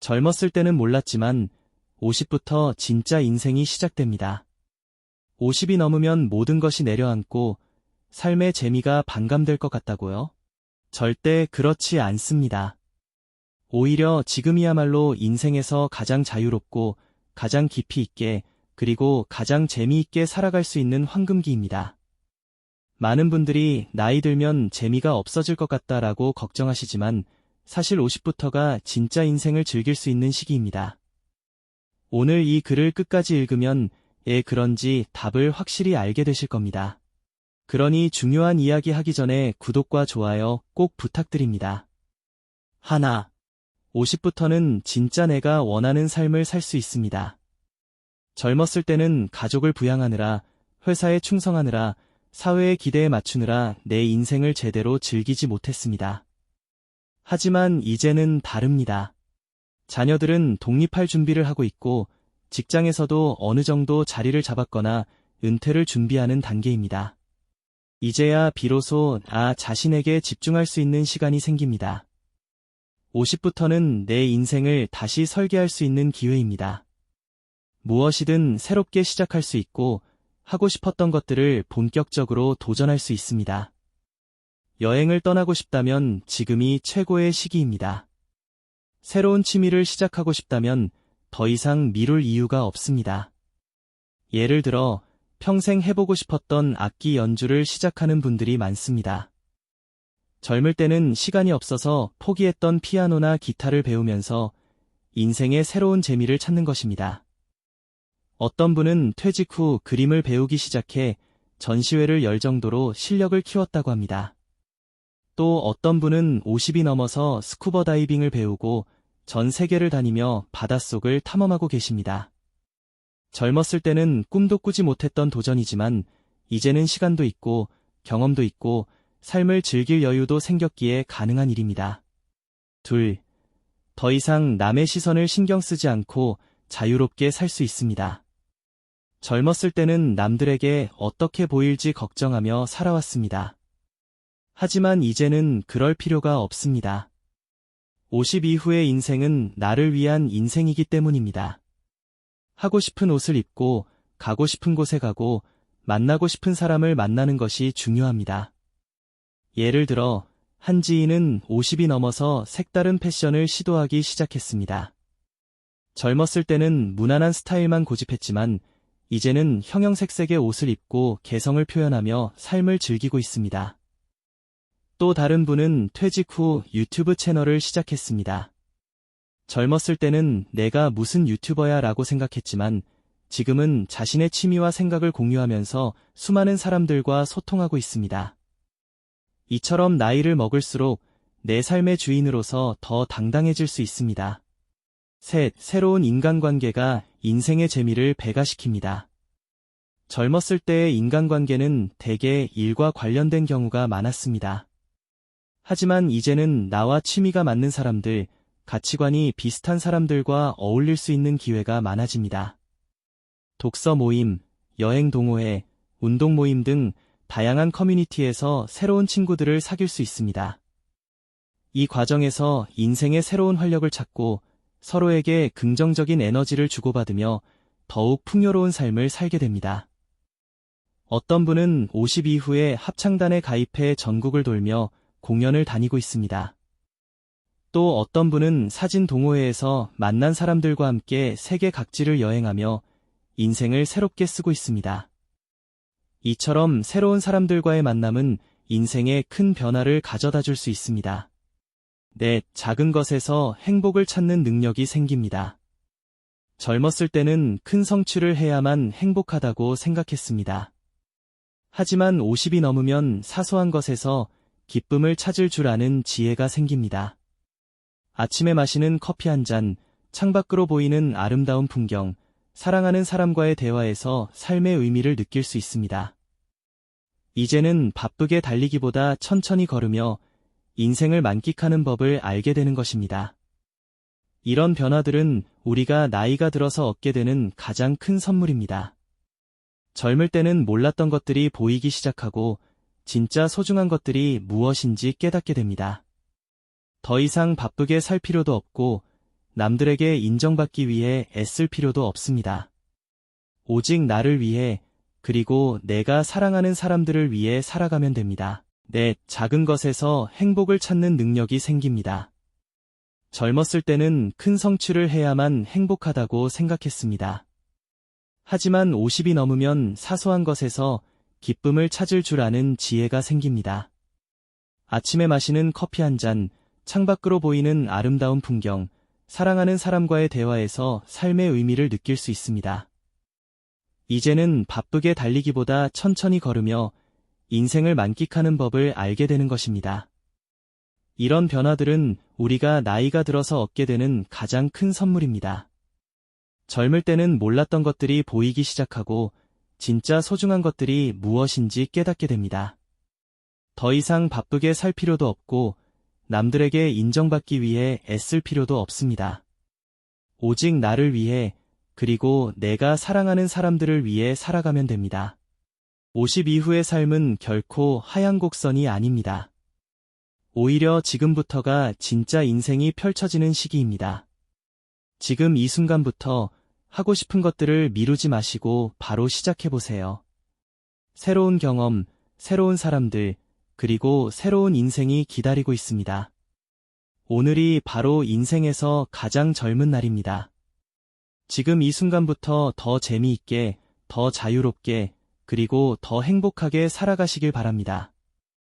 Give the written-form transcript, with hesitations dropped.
젊었을 때는 몰랐지만 50부터 진짜 인생이 시작됩니다. 50이 넘으면 모든 것이 내려앉고 삶의 재미가 반감될 것 같다고요? 절대 그렇지 않습니다. 오히려 지금이야말로 인생에서 가장 자유롭고 가장 깊이 있게 그리고 가장 재미있게 살아갈 수 있는 황금기입니다. 많은 분들이 나이 들면 재미가 없어질 것 같다라고 걱정하시지만 사실 50부터가 진짜 인생을 즐길 수 있는 시기입니다. 오늘 이 글을 끝까지 읽으면 그런지 답을 확실히 알게 되실 겁니다. 그러니 중요한 이야기 하기 전에 구독과 좋아요 꼭 부탁드립니다. 하나, 50부터는 진짜 내가 원하는 삶을 살 수 있습니다. 젊었을 때는 가족을 부양하느라, 회사에 충성하느라, 사회의 기대에 맞추느라 내 인생을 제대로 즐기지 못했습니다. 하지만 이제는 다릅니다. 자녀들은 독립할 준비를 하고 있고 직장에서도 어느 정도 자리를 잡았거나 은퇴를 준비하는 단계입니다. 이제야 비로소 나 자신에게 집중할 수 있는 시간이 생깁니다. 50부터는 내 인생을 다시 설계할 수 있는 기회입니다. 무엇이든 새롭게 시작할 수 있고 하고 싶었던 것들을 본격적으로 도전할 수 있습니다. 여행을 떠나고 싶다면 지금이 최고의 시기입니다. 새로운 취미를 시작하고 싶다면 더 이상 미룰 이유가 없습니다. 예를 들어 평생 해보고 싶었던 악기 연주를 시작하는 분들이 많습니다. 젊을 때는 시간이 없어서 포기했던 피아노나 기타를 배우면서 인생의 새로운 재미를 찾는 것입니다. 어떤 분은 퇴직 후 그림을 배우기 시작해 전시회를 열 정도로 실력을 키웠다고 합니다. 또 어떤 분은 50이 넘어서 스쿠버 다이빙을 배우고 전 세계를 다니며 바닷속을 탐험하고 계십니다. 젊었을 때는 꿈도 꾸지 못했던 도전이지만 이제는 시간도 있고 경험도 있고 삶을 즐길 여유도 생겼기에 가능한 일입니다. 둘, 더 이상 남의 시선을 신경 쓰지 않고 자유롭게 살 수 있습니다. 젊었을 때는 남들에게 어떻게 보일지 걱정하며 살아왔습니다. 하지만 이제는 그럴 필요가 없습니다. 50 이후의 인생은 나를 위한 인생이기 때문입니다. 하고 싶은 옷을 입고 가고 싶은 곳에 가고 만나고 싶은 사람을 만나는 것이 중요합니다. 예를 들어 한지인은 50이 넘어서 색다른 패션을 시도하기 시작했습니다. 젊었을 때는 무난한 스타일만 고집했지만 이제는 형형색색의 옷을 입고 개성을 표현하며 삶을 즐기고 있습니다. 또 다른 분은 퇴직 후 유튜브 채널을 시작했습니다. 젊었을 때는 내가 무슨 유튜버야 라고 생각했지만 지금은 자신의 취미와 생각을 공유하면서 수많은 사람들과 소통하고 있습니다. 이처럼 나이를 먹을수록 내 삶의 주인으로서 더 당당해질 수 있습니다. 셋, 새로운 인간관계가 인생의 재미를 배가시킵니다. 젊었을 때의 인간관계는 대개 일과 관련된 경우가 많았습니다. 하지만 이제는 나와 취미가 맞는 사람들, 가치관이 비슷한 사람들과 어울릴 수 있는 기회가 많아집니다. 독서 모임, 여행 동호회, 운동 모임 등 다양한 커뮤니티에서 새로운 친구들을 사귈 수 있습니다. 이 과정에서 인생의 새로운 활력을 찾고 서로에게 긍정적인 에너지를 주고받으며 더욱 풍요로운 삶을 살게 됩니다. 어떤 분은 50 이후에 합창단에 가입해 전국을 돌며 공연을 다니고 있습니다. 또 어떤 분은 사진 동호회에서 만난 사람들과 함께 세계 각지를 여행하며 인생을 새롭게 쓰고 있습니다. 이처럼 새로운 사람들과의 만남은 인생에 큰 변화를 가져다 줄 수 있습니다. 넷, 작은 것에서 행복을 찾는 능력이 생깁니다. 젊었을 때는 큰 성취를 해야만 행복하다고 생각했습니다. 하지만 50이 넘으면 사소한 것에서 기쁨을 찾을 줄 아는 지혜가 생깁니다. 아침에 마시는 커피 한 잔, 창밖으로 보이는 아름다운 풍경, 사랑하는 사람과의 대화에서 삶의 의미를 느낄 수 있습니다. 이제는 바쁘게 달리기보다 천천히 걸으며 인생을 만끽하는 법을 알게 되는 것입니다. 이런 변화들은 우리가 나이가 들어서 얻게 되는 가장 큰 선물입니다. 젊을 때는 몰랐던 것들이 보이기 시작하고 진짜 소중한 것들이 무엇인지 깨닫게 됩니다. 더 이상 바쁘게 살 필요도 없고 남들에게 인정받기 위해 애쓸 필요도 없습니다. 오직 나를 위해, 그리고 내가 사랑하는 사람들을 위해 살아가면 됩니다. 네, 작은 것에서 행복을 찾는 능력이 생깁니다. 젊었을 때는 큰 성취를 해야만 행복하다고 생각했습니다. 하지만 50이 넘으면 사소한 것에서 기쁨을 찾을 줄 아는 지혜가 생깁니다. 아침에 마시는 커피 한 잔, 창밖으로 보이는 아름다운 풍경, 사랑하는 사람과의 대화에서 삶의 의미를 느낄 수 있습니다. 이제는 바쁘게 달리기보다 천천히 걸으며 인생을 만끽하는 법을 알게 되는 것입니다. 이런 변화들은 우리가 나이가 들어서 얻게 되는 가장 큰 선물입니다. 젊을 때는 몰랐던 것들이 보이기 시작하고 진짜 소중한 것들이 무엇인지 깨닫게 됩니다. 더 이상 바쁘게 살 필요도 없고 남들에게 인정받기 위해 애쓸 필요도 없습니다. 오직 나를 위해, 그리고 내가 사랑하는 사람들을 위해 살아가면 됩니다. 50 이후의 삶은 결코 하얀 곡선이 아닙니다. 오히려 지금부터가 진짜 인생이 펼쳐지는 시기입니다. 지금 이 순간부터 하고 싶은 것들을 미루지 마시고 바로 시작해보세요. 새로운 경험, 새로운 사람들, 그리고 새로운 인생이 기다리고 있습니다. 오늘이 바로 인생에서 가장 젊은 날입니다. 지금 이 순간부터 더 재미있게, 더 자유롭게, 그리고 더 행복하게 살아가시길 바랍니다.